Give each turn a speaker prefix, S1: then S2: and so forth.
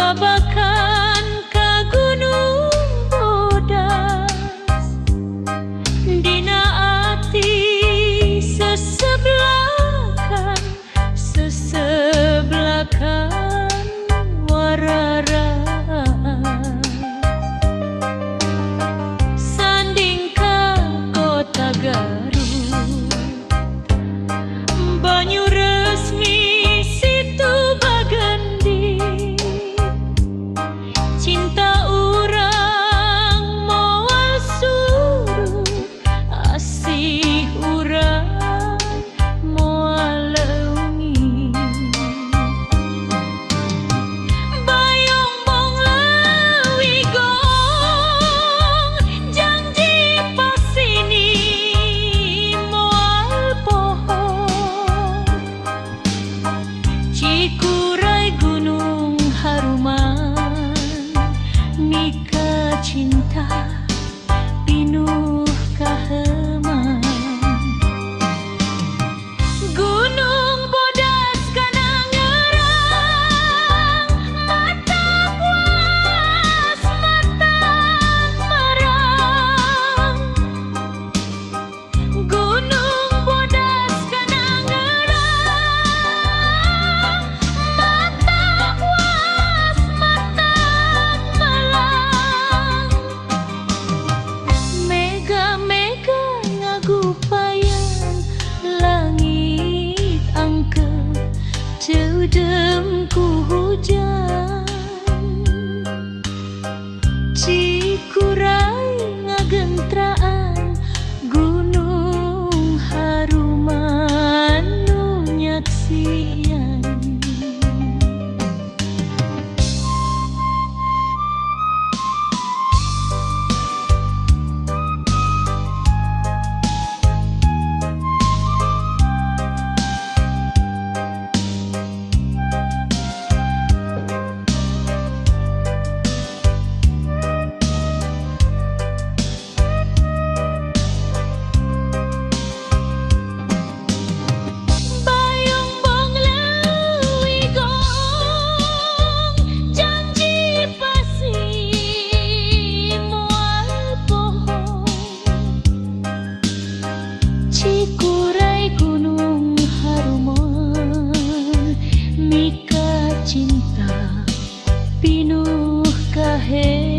S1: babakan ka gunung bodas dina ati sesebelakan warara sanding ka kota Garut banyu resmi situ Bagendi cinta urang moal suruh asih urang moal leungi bayong bong lewi gong janji pasini moal pohon Cikuray gunung haruman mika cinta pinuh kaheman gunung bodas kana ngerang mata puas mata marang gunung bodas kana ngerang mata puas mata malang mega-mega ngagupayan langit angke ceudem ku hujan Cikuray ngagentraan gunung haruman nu nyaksian bayong bong lewi gong janji pasti moal pohon Cikuray gunung haruman mika cinta pinuh kahe